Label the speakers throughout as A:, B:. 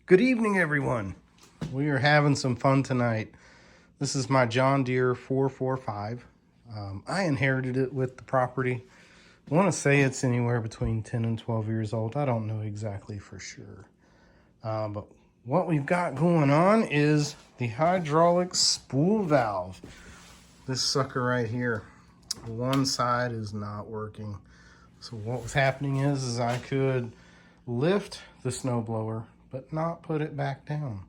A: Good evening, everyone. We are having some fun tonight. This is my John Deere 445. I inherited it with the property. I want to say it's anywhere between 10 and 12 years old. I don't know exactly for sure. But what we've got going on is the hydraulic spool valve. This sucker right here, one side is not working. So what was happening is I could lift the snowblower but not put it back down.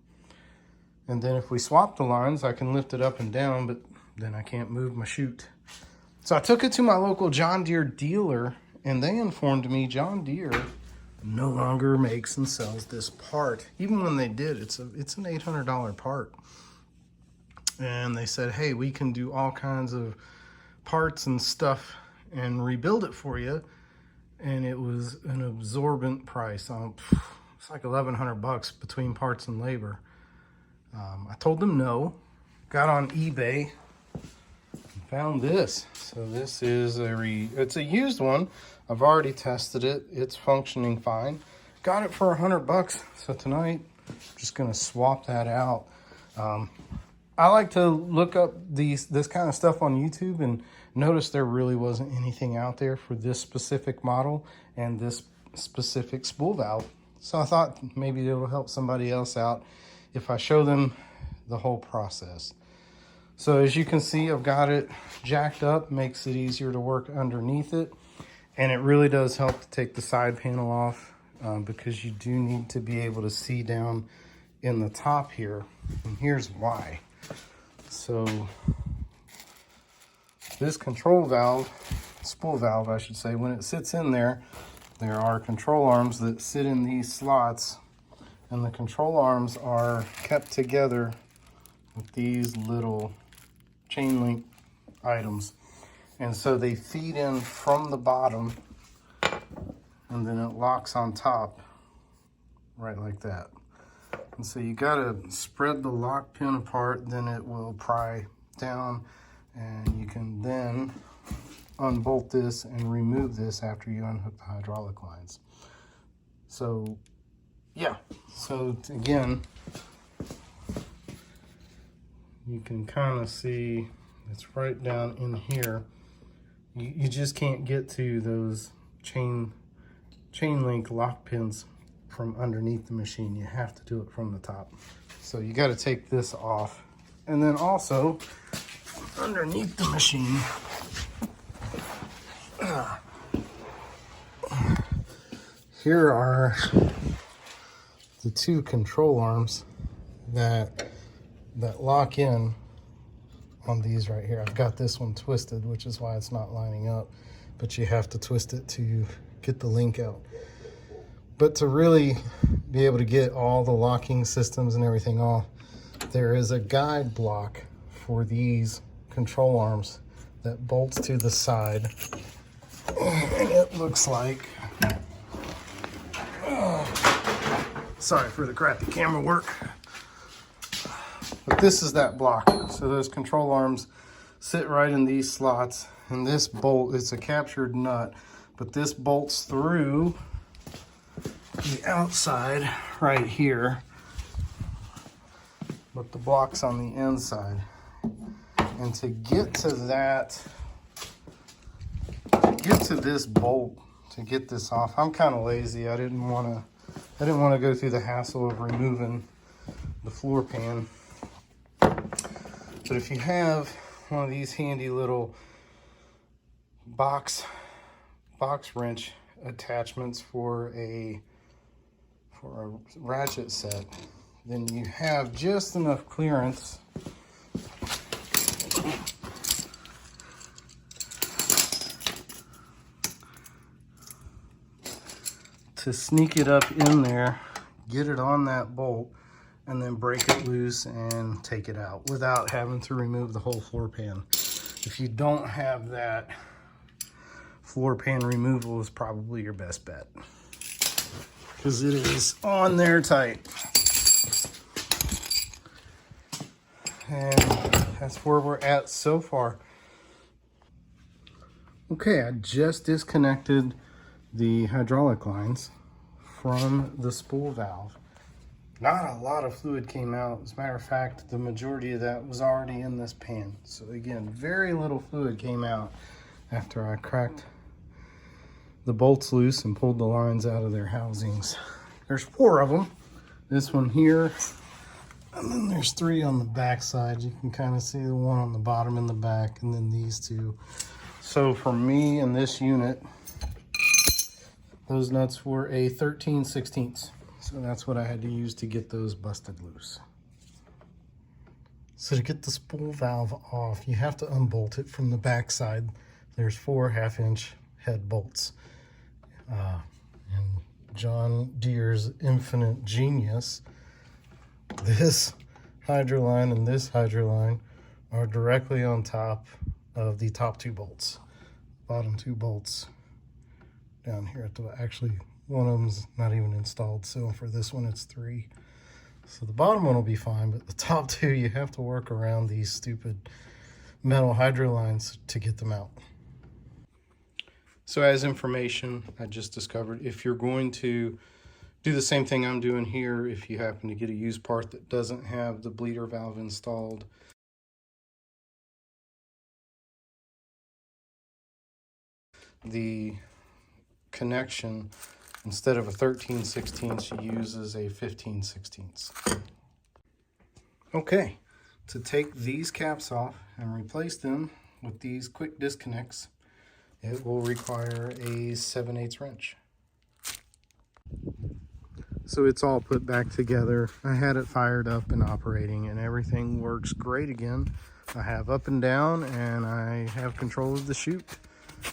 A: And then if we swap the lines, I can lift it up and down, but then I can't move my chute. So I took it to my local John Deere dealer, and they informed me John Deere no longer makes and sells this part. Even when they did, it's an $800 part. And they said, hey, we can do all kinds of parts and stuff and rebuild it for you. And it was an absorbent price. It's like $1,100 between parts and labor. I told them no, got on eBay, and found this. So this is it's a used one. I've already tested it. It's functioning fine. Got it for $100. So tonight, I'm just gonna swap that out. I like to look up this kind of stuff on YouTube and notice there really wasn't anything out there for this specific model and this specific spool valve. So I thought maybe it'll help somebody else out if I show them the whole process. So as you can see, I've got it jacked up, makes it easier to work underneath it. And it really does help to take the side panel off because you do need to be able to see down in the top here. And here's why. So this control valve, spool valve I should say, when it sits in there, there are control arms that sit in these slots, and the control arms are kept together with these little chain link items. And so they feed in from the bottom, and then it locks on top, right like that. And so you gotta spread the lock pin apart, then it will pry down, and you can then unbolt this and remove this after you unhook the hydraulic lines. So yeah, so again, you can kind of see it's right down in here. You just can't get to those chain link lock pins from underneath the machine. You have to do it from the top. So you got to take this off, and then also underneath the machine, here are the two control arms that lock in on these right here. I've got this one twisted, which is why it's not lining up, but you have to twist it to get the link out. But to really be able to get all the locking systems and everything off, there is a guide block for these control arms that bolts to the side. And it looks like, sorry for the crappy camera work, but this is that block. So those control arms sit right in these slots, and this bolt, it's a captured nut, but this bolts through the outside right here, but the block's on the inside. And to get to that, get to this bolt, to get this off, I'm kind of lazy. I didn't want to go through the hassle of removing the floor pan. But if you have one of these handy little box wrench attachments for a ratchet set, then you have just enough clearance to sneak it up in there, get it on that bolt, and then break it loose and take it out without having to remove the whole floor pan. If you don't have that, floor pan removal is probably your best bet, because it is on there tight. And that's where we're at so far. Okay, I just disconnected the hydraulic lines from the spool valve, Not a lot of fluid came out. As a matter of fact, the majority of that was already in this pan. So again, very little fluid came out after I cracked the bolts loose and pulled the lines out of their housings. There's 4 of them. This one here, and then there's 3 on the back side. You can kind of see the one on the bottom in the back, and then these 2. So for me in this unit, those nuts were a 13/16. So that's what I had to use to get those busted loose. So to get the spool valve off, you have to unbolt it from the back side. There's 4 1/2-inch head bolts. And John Deere's infinite genius, this hydro line and this hydro line are directly on top of the top 2 bolts. Bottom 2 bolts down here at the, actually one of them's not even installed, so for this one it's 3. So the bottom one will be fine, but the top 2 you have to work around these stupid metal hydro lines to get them out. So as information, I just discovered, if you're going to do the same thing I'm doing here, if you happen to get a used part that doesn't have the bleeder valve installed, the connection, instead of a 13/16, uses a 15/16. Okay, to take these caps off and replace them with these quick disconnects, it will require a 7/8 wrench. So it's all put back together. I had it fired up and operating, and everything works great again. I have up and down, and I have control of the chute.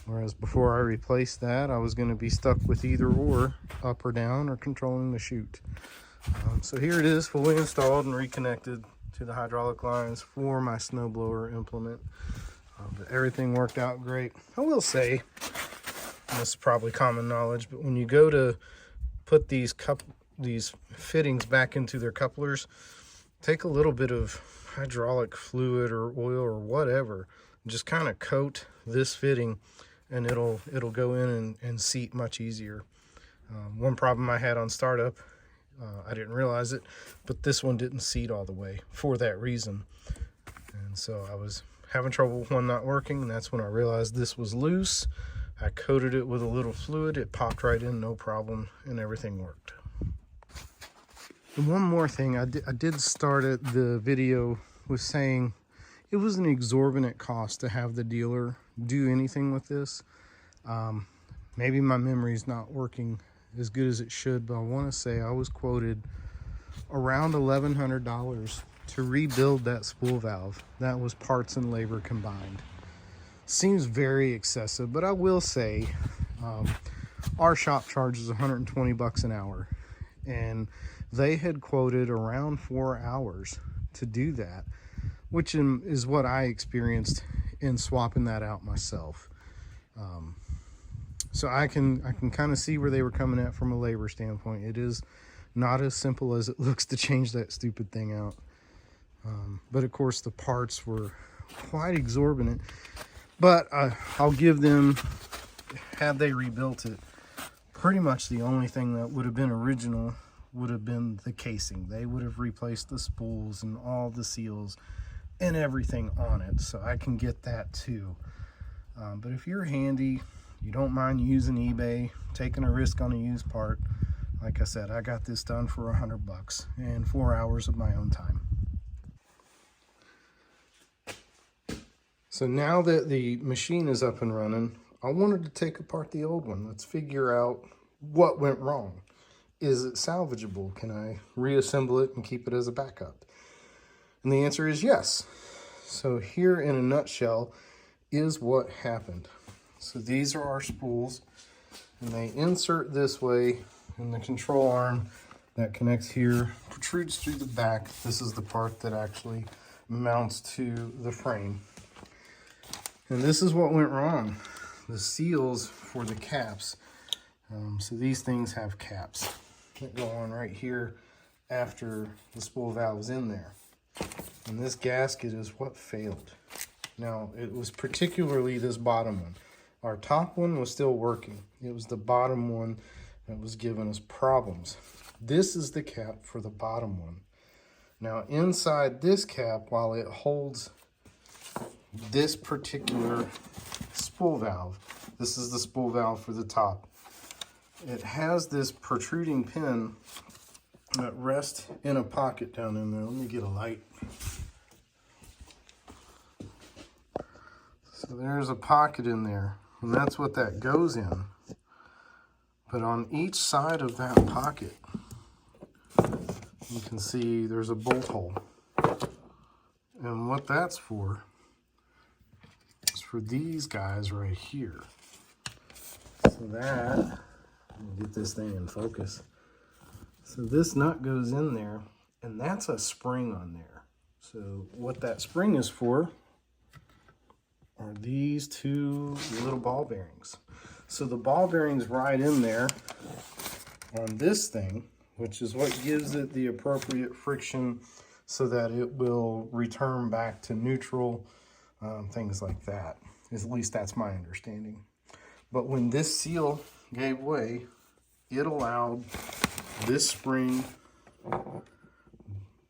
A: Whereas before I replaced that, I was going to be stuck with either or, up or down, or controlling the chute. So here it is, fully installed and reconnected to the hydraulic lines for my snowblower implement. But everything worked out great. I will say, and this is probably common knowledge, but when you go to put these fittings back into their couplers, take a little bit of hydraulic fluid or oil or whatever, and just kind of coat this fitting, and it'll go in and seat much easier. One problem I had on startup, I didn't realize it, but this one didn't seat all the way for that reason. And so I was having trouble with one not working, and that's when I realized this was loose. I coated it with a little fluid, it popped right in, no problem, and everything worked. And one more thing, I did start at the video with saying it was an exorbitant cost to have the dealer do anything with this. Maybe my memory's not working as good as it should, but I want to say I was quoted around $1,100 to rebuild that spool valve. That was parts and labor combined. Seems very excessive, but I will say our shop charges $120 an hour, and they had quoted around 4 hours to do that, which is what I experienced in swapping that out myself. So I can kind of see where they were coming at from a labor standpoint. It is not as simple as it looks to change that stupid thing out. But of course the parts were quite exorbitant. But I'll give them, had they rebuilt it, pretty much the only thing that would have been original would have been the casing. They would have replaced the spools and all the seals and everything on it. So I can get that too. But if you're handy, you don't mind using eBay, taking a risk on a used part, like I said, I got this done for $100 and 4 hours of my own time. So now that the machine is up and running, I wanted to take apart the old one. Let's figure out what went wrong. Is it salvageable? Can I reassemble it and keep it as a backup? And the answer is yes. So here in a nutshell is what happened. So these are our spools, and they insert this way, and the control arm that connects here protrudes through the back. This is the part that actually mounts to the frame. And this is what went wrong. The seals for the caps. So these things have caps that go on right here after the spool valve is in there. And this gasket is what failed. Now, it was particularly this bottom one. Our top one was still working. It was the bottom one that was giving us problems. This is the cap for the bottom one. Now inside this cap, while it holds this particular spool valve, this is the spool valve for the top, it has this protruding pin that rests in a pocket down in there. Let me get a light. So there's a pocket in there, and that's what that goes in. But on each side of that pocket, you can see there's a bolt hole. And what that's for is for these guys right here. So that, let me get this thing in focus. So this nut goes in there, and that's a spring on there. So what that spring is for are these two little ball bearings. So the ball bearings ride in there on this thing, which is what gives it the appropriate friction so that it will return back to neutral, things like that. At least that's my understanding. But when this seal gave way, it allowed this spring,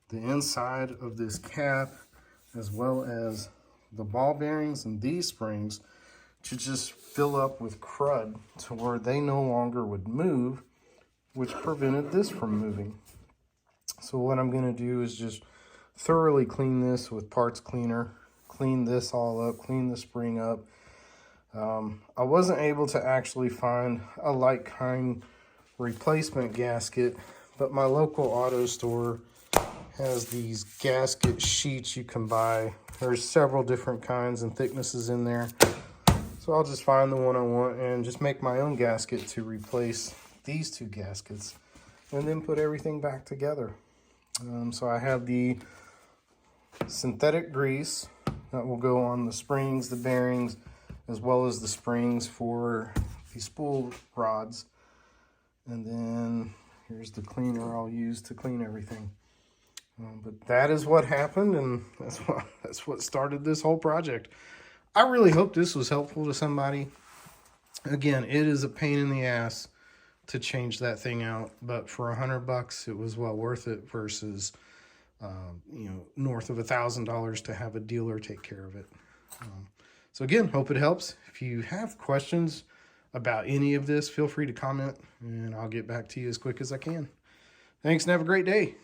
A: the inside of this cap, as well as the ball bearings and these springs, to just fill up with crud to where they no longer would move, which prevented this from moving. So what I'm going to do is just thoroughly clean this with parts cleaner, clean this all up, clean the spring up. I wasn't able to actually find a like kind replacement gasket, but my local auto store has these gasket sheets you can buy. There's several different kinds and thicknesses in there. So I'll just find the one I want and just make my own gasket to replace these two gaskets, and then put everything back together. So I have the synthetic grease that will go on the springs, the bearings, as well as the springs for the spool rods. And then here's the cleaner I'll use to clean everything. But that is what happened, and that's what started this whole project. I really hope this was helpful to somebody. Again, it is a pain in the ass to change that thing out, but for $100 it was well worth it versus north of $1,000 to have a dealer take care of it. So again, hope it helps. If you have questions about any of this, feel free to comment and I'll get back to you as quick as I can. Thanks and have a great day.